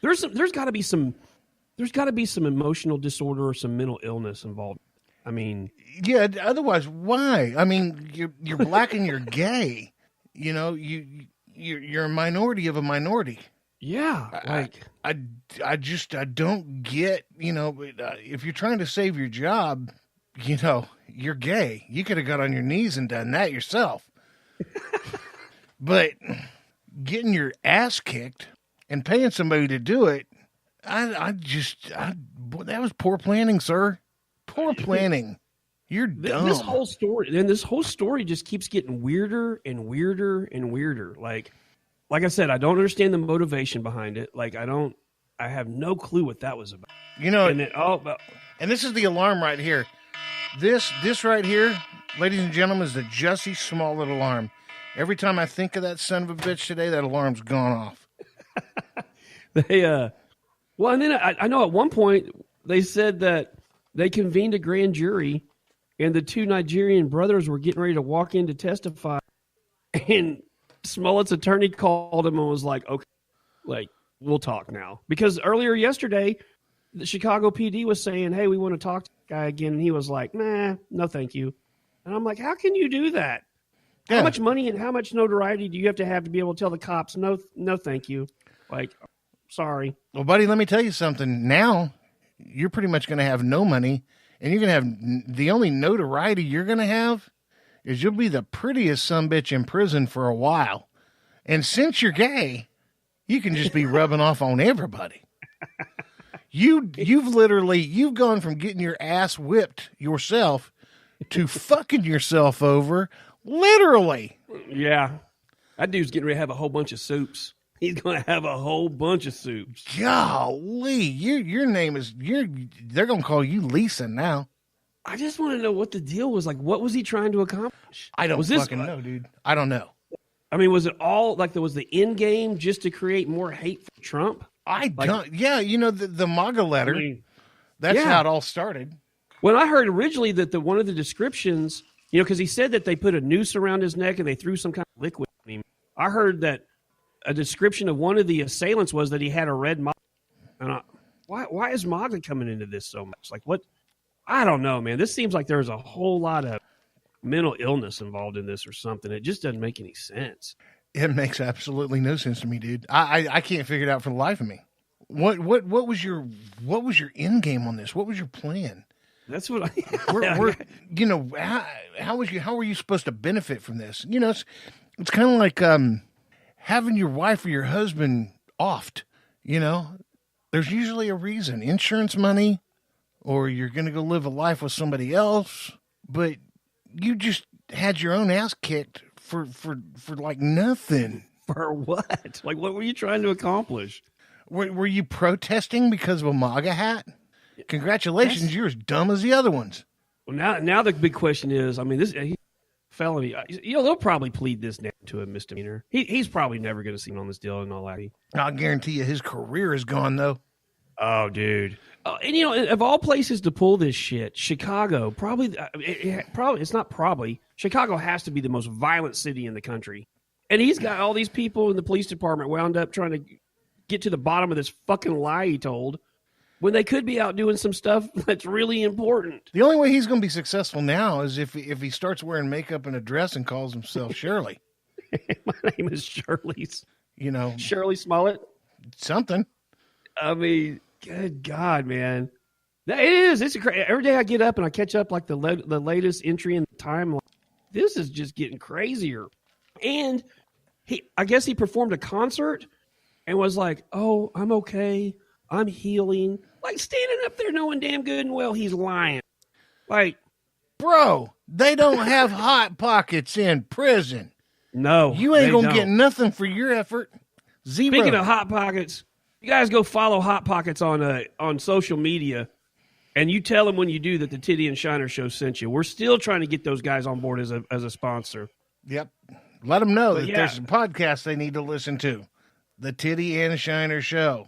There's got to be some emotional disorder or some mental illness involved. I mean, yeah. Otherwise, why? I mean, you're black and you're gay. You know, you're a minority of a minority. Yeah, I don't get. You know, if you're trying to save your job, you know, you're gay. You could have got on your knees and done that yourself. But getting your ass kicked and paying somebody to do it, that was poor planning, sir. Poor planning. You're dumb. This whole story just keeps getting weirder and weirder and weirder. Like I said, I don't understand the motivation behind it. Like I have no clue what that was about. You know, and this is the alarm right here. This right here, ladies and gentlemen, is the Jussie Smollett alarm. Every time I think of that son of a bitch today, that alarm's gone off. Well, and then I know at one point they said that they convened a grand jury and the two Nigerian brothers were getting ready to walk in to testify. And Smollett's attorney called him and was like, okay, like, we'll talk now. Because earlier yesterday, the Chicago PD was saying, hey, we want to talk to the guy again. And he was like, nah, no thank you. And I'm like, how can you do that? Yeah. How much money and how much notoriety do you have to be able to tell the cops, no thank you? Like, sorry. Well, buddy, let me tell you something. Now, you're pretty much going to have no money, and you're going to have the only notoriety you're going to have is you'll be the prettiest sumbitch in prison for a while. And since you're gay, you can just be rubbing off on everybody. You've gone from getting your ass whipped yourself to fucking yourself over, literally. Yeah. That dude's getting ready to have a whole bunch of soups. He's going to have a whole bunch of soups. Golly, your name is, they're going to call you Lisa now. I just want to know what the deal was. Like, what was he trying to accomplish? I don't fucking know, dude. I don't know. I mean, was it all, like, there was the end game just to create more hate for Trump? Yeah, you know, the MAGA letter, I mean, that's how it all started. When I heard originally that one of the descriptions, you know, because he said that they put a noose around his neck and they threw some kind of liquid on him. I heard that a description of one of the assailants was that he had a red MAGA. And why is MAGA coming into this so much? Like, what? I don't know, man. This seems like there's a whole lot of mental illness involved in this or something. It just doesn't make any sense. It makes absolutely no sense to me, dude. I can't figure it out for the life of me. What was your end game on this? What was your plan? That's what you know, how were you supposed to benefit from this? You know, it's kind of like having your wife or your husband offed. You know, there's usually a reason: insurance money, or you're going to go live a life with somebody else. But you just had your own ass kicked for like nothing. For what? Like, what were you trying to accomplish? Were you protesting because of a MAGA hat? Congratulations, you're as dumb as the other ones. Well, now the big question is, I mean, this felony, you know, they'll probably plead this down to a misdemeanor. He's probably never going to see him on this deal and all that. I'll guarantee you his career is gone, though. Oh, dude. And, you know, of all places to pull this shit, Chicago, Chicago has to be the most violent city in the country. And he's got all these people in the police department wound up trying to get to the bottom of this fucking lie he told when they could be out doing some stuff that's really important. The only way he's going to be successful now is if he starts wearing makeup and a dress and calls himself Shirley. My name is Shirley's. You know. Shirley Smollett. Something. I mean, good God, man. It is. It's every day I get up and I catch up like the latest entry in the timeline. This is just getting crazier. And I guess he performed a concert and was like, oh, I'm okay. I'm healing. Like, standing up there knowing damn good and well he's lying. Like, bro, they don't have Hot Pockets in prison. No. You ain't going to get nothing for your effort. Zero. Speaking of Hot Pockets, you guys go follow Hot Pockets on social media, and you tell them when you do that the Tiddy and Shiner show sent you. We're still trying to get those guys on board as a sponsor. Yep. Let them know that there's a podcast they need to listen to. The Tiddy and Shiner show.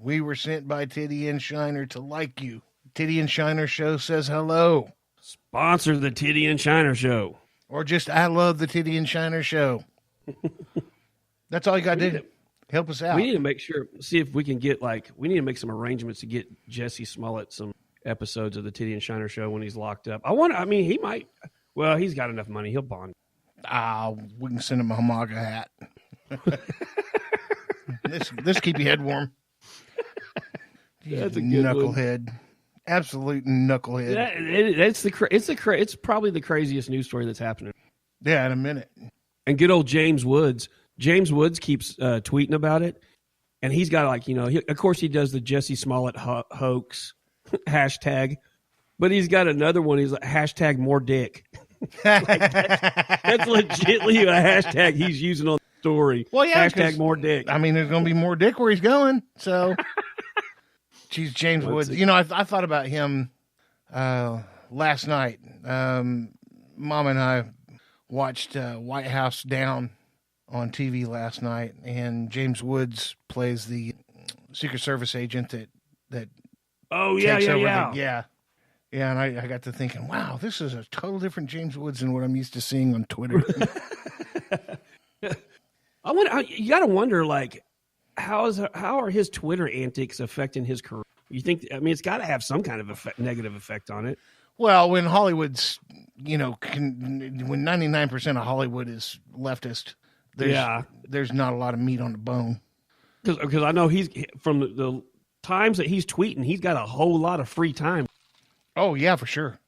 We were sent by Tiddy and Shiner to like you. Tiddy and Shiner show says hello. Sponsor the Tiddy and Shiner show. Or just, I love the Tiddy and Shiner show. That's all you got to do. Help us out. We need to see if we can get we need to make some arrangements to get Jussie Smollett some episodes of the Tiddy and Shiner show when he's locked up. He might. Well, he's got enough money. He'll bond. We can send him a Hamaga hat. This keep your head warm. That's a good knucklehead. One. Absolute knucklehead. It's probably the craziest news story that's happening. Yeah, in a minute. And good old James Woods. James Woods keeps tweeting about it, and he's got of course he does the Jussie Smollett hoax hashtag, but he's got another one. He's like hashtag more dick. That's legitimately a hashtag he's using on the story. Well, yeah, hashtag more dick. I mean, there's going to be more dick where he's going. So, geez, James Woods. I thought about him last night. Mom and I watched White House Down on TV last night, and James Woods plays the Secret Service agent that takes over. Yeah, and I got to thinking, wow, this is a total different James Woods than what I'm used to seeing on Twitter. You got to wonder, how are his Twitter antics affecting his career? You think? I mean, it's got to have some kind of negative effect on it. Well, when Hollywood's, when 99% of Hollywood is leftist, there's not a lot of meat on the bone. Because I know he's from the times that he's tweeting, he's got a whole lot of free time. Oh yeah, for sure.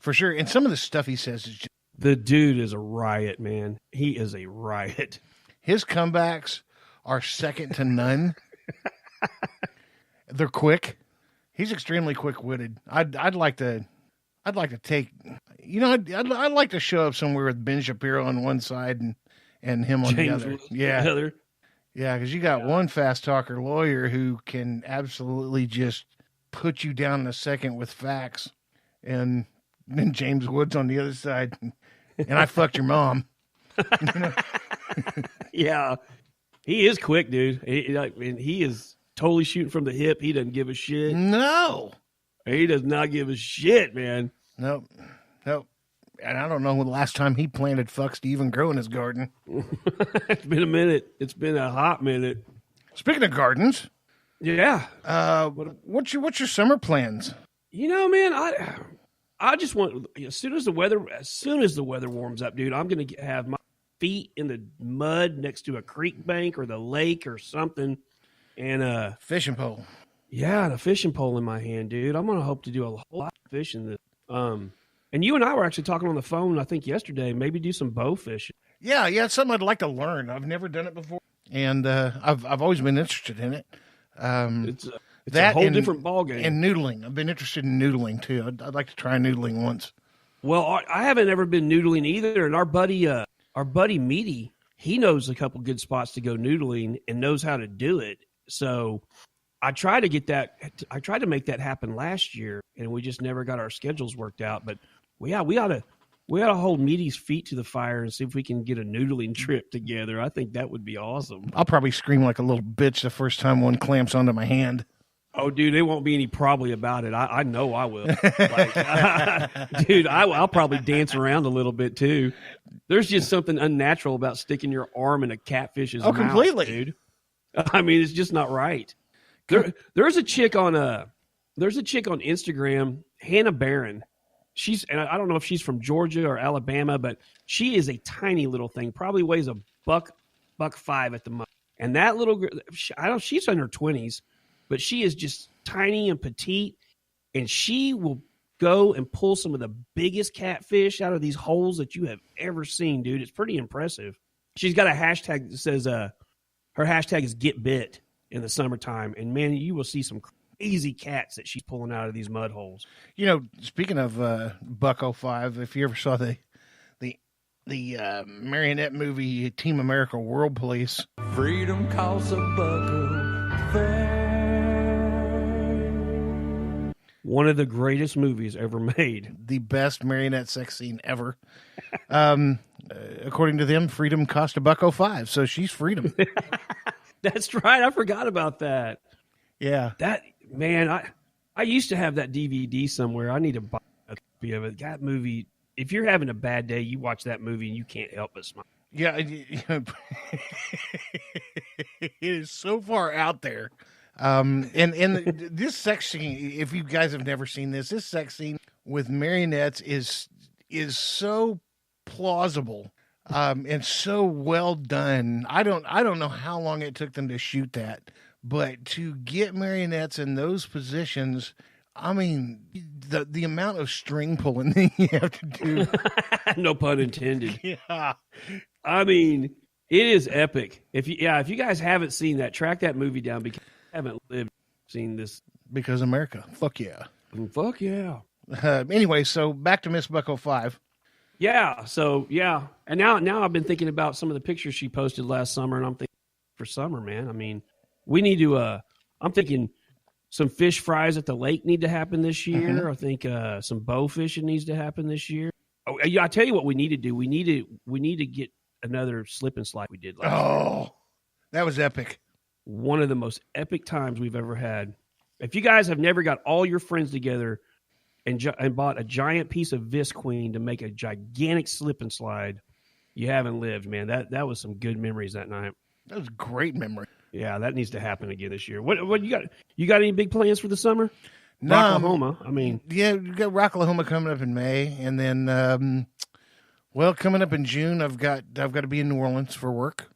And some of the stuff he says is just... The dude is a riot, man. He is a riot. His comebacks are second to none. They're quick. He's extremely quick-witted. I'd like to take, I'd like to show up somewhere with Ben Shapiro on one side and him on James the other. Yeah. Yeah, because you got one fast talker lawyer who can absolutely just put you down in a second with facts, and then James Woods on the other side, and I fucked your mom. Yeah, he is quick, dude. He is totally shooting from the hip. He doesn't give a shit. No, he does not give a shit, man. Nope. And I don't know when the last time he planted fucks to even grow in his garden. It's been a minute. It's been a hot minute. Speaking of gardens, yeah. What's your summer plans? Man, I just want, as soon as the weather warms up, dude, I'm gonna have my feet in the mud next to a creek bank or the lake or something, and a fishing pole. Yeah, and a fishing pole in my hand, dude. I'm gonna hope to do a whole lot of fishing this. And you and I were actually talking on the phone, I think yesterday, maybe do some bow fishing. Yeah, it's something I'd like to learn. I've never done it before, and I've always been interested in it. It's a whole different ballgame. And noodling. I've been interested in noodling, too. I'd like to try noodling once. Well, I haven't ever been noodling either, and our buddy Meaty, he knows a couple good spots to go noodling and knows how to do it. So I tried to make that happen last year, and we just never got our schedules worked out. But we ought to hold Meaty's feet to the fire and see if we can get a noodling trip together. I think that would be awesome. I'll probably scream like a little bitch the first time one clamps onto my hand. Oh, dude, there won't be any probably about it. I know I will. Dude, I'll probably dance around a little bit too. There's just something unnatural about sticking your arm in a catfish's mouth, completely, dude. I mean, it's just not right. There's a chick on Instagram, Hannah Barron. And I don't know if she's from Georgia or Alabama, but she is a tiny little thing. Probably weighs a $1.5 at the most. And that little girl, she's in her 20s, but she is just tiny and petite, and she will go and pull some of the biggest catfish out of these holes that you have ever seen, dude. It's pretty impressive. She's got a hashtag that says her hashtag is get bit in the summertime, and man, you will see some crazy cats that she's pulling out of these mud holes. Speaking of Buck 05, if you ever saw the marionette movie Team America World Police, freedom calls a bucko. One of the greatest movies ever made. The best marionette sex scene ever. According to them, freedom cost $1.05, so she's freedom. That's right. I forgot about that. Yeah. I used to have that DVD somewhere. I need to buy a copy of it. That movie, if you're having a bad day, you watch that movie and you can't help but smile. Yeah, it is so far out there. And this sex scene, if you guys have never seen this sex scene with marionettes is so plausible, and so well done. I don't know how long it took them to shoot that, but to get marionettes in those positions, I mean, the amount of string pulling that you have to do. No pun intended. Yeah. I mean, it is epic. If you guys haven't seen that, track that movie down because you haven't seen this. Because America. Fuck yeah. Fuck yeah. Anyway, so back to Miss Bucko 5. Yeah. So yeah, and now I've been thinking about some of the pictures she posted last summer, and I'm thinking for summer, man. I mean, we need to. I'm thinking some fish fries at the lake need to happen this year. Mm-hmm. I think some bow fishing needs to happen this year. Oh, yeah, I tell you what we need to do. We need to get another slip and slide we did last year. Oh, that was epic. One of the most epic times we've ever had. If you guys have never got all your friends together and bought a giant piece of Visqueen to make a gigantic slip and slide, you haven't lived, man. That was some good memories that night. That was a great memory. Yeah, that needs to happen again this year. What you got? You got any big plans for the summer? No, Rocklahoma. I mean, yeah, we got Rocklahoma coming up in May, and then, coming up in June, I've got to be in New Orleans for work.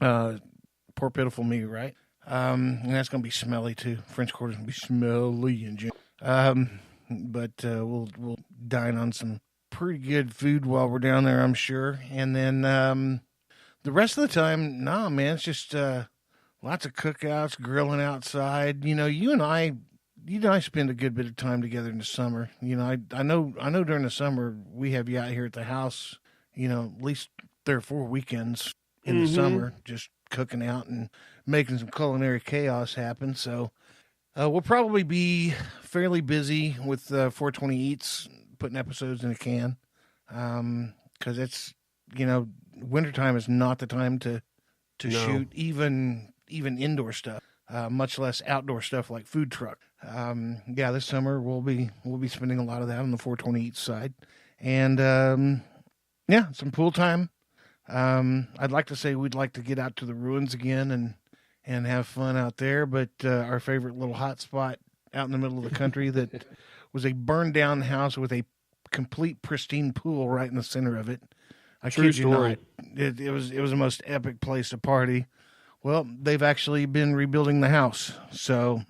Poor pitiful me, right? And that's going to be smelly too. French Quarter's going to be smelly in June. But we'll dine on some pretty good food while we're down there, I'm sure. And then the rest of the time, nah, man, it's just lots of cookouts, grilling outside. You know, you and I spend a good bit of time together in the summer. You know, I know during the summer we have you out here at the house, you know, at least 3 or 4 weekends in the summer, just cooking out and making some culinary chaos happen. So we'll probably be fairly busy with 420 Eats, putting episodes in a can, because it's, you know, wintertime is not the time to shoot even indoor stuff, much less outdoor stuff like food truck. This summer we'll be spending a lot of that on the 420 Eats side, and some pool time. I'd like to say we'd like to get out to the ruins again and have fun out there, but our favorite little hot spot out in the middle of the country that was a burned down house with a complete pristine pool right in the center of it. I kid you not. It was the most epic place to party. Well, they've actually been rebuilding the house, so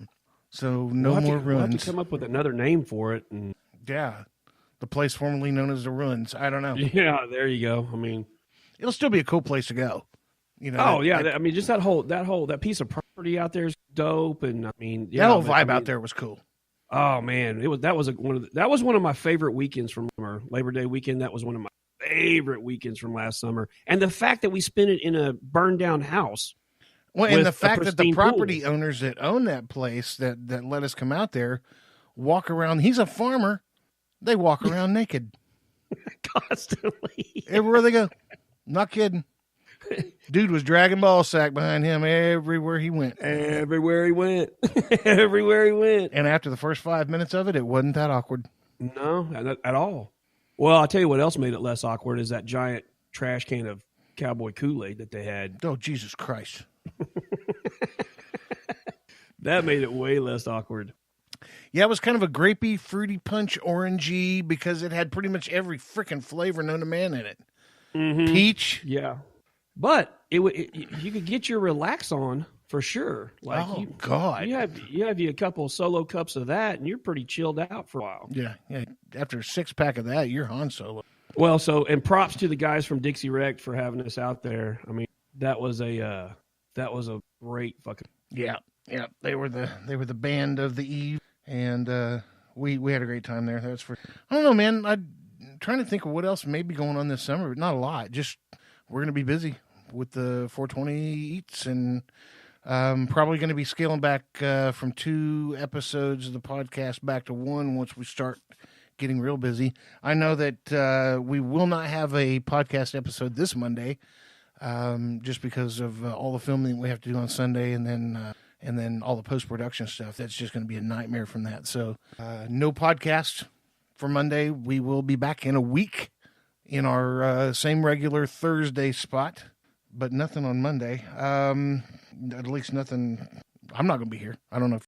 no more ruins. We'll have to come up with another name for it. And yeah, the place formerly known as the Ruins. I don't know. Yeah, there you go. I mean, it'll still be a cool place to go. You know. Oh I mean, just that piece of property out there is dope, and I mean, yeah, that whole vibe out there was cool. Oh man, that was one of my favorite weekends from summer. Labor Day weekend. That was one of my favorite weekends from last summer, and the fact that we spent it in a burned down house. Well, and the fact that the property owners that own that place that let us come out there walk around. He's a farmer. They walk around naked constantly everywhere they go. Not kidding. Dude was dragging ball sack behind him everywhere he went. Everywhere he went. Everywhere he went. And after the first 5 minutes of it, it wasn't that awkward. No, not at all. Well, I'll tell you what else made it less awkward is that giant trash can of Cowboy Kool-Aid that they had. Oh, Jesus Christ. That made it way less awkward. Yeah, it was kind of a grapey, fruity punch, orangey, because it had pretty much every freaking flavor known to man in it. Mm-hmm. Peach. Yeah. But you could get your relax on for sure. Like God. You have a couple solo cups of that, and you're pretty chilled out for a while. Yeah. After a 6-pack of that, you're Han Solo. Well, and props to the guys from Dixie Rec for having us out there. I mean, that was a great fucking. Yeah. They were the band of the eve, and we had a great time there. That's for. I don't know, man. I'm trying to think of what else may be going on this summer, but not a lot. Just we're going to be busy with the 420 Eats, and probably going to be scaling back from 2 episodes of the podcast back to 1 once we start getting real busy. I know that we will not have a podcast episode this Monday, just because of all the filming we have to do on Sunday, and then all the post-production stuff. That's just going to be a nightmare from that. So no podcast for Monday. We will be back in a week in our same regular Thursday spot, but nothing on Monday. At least nothing. I'm not going to be here. I don't know if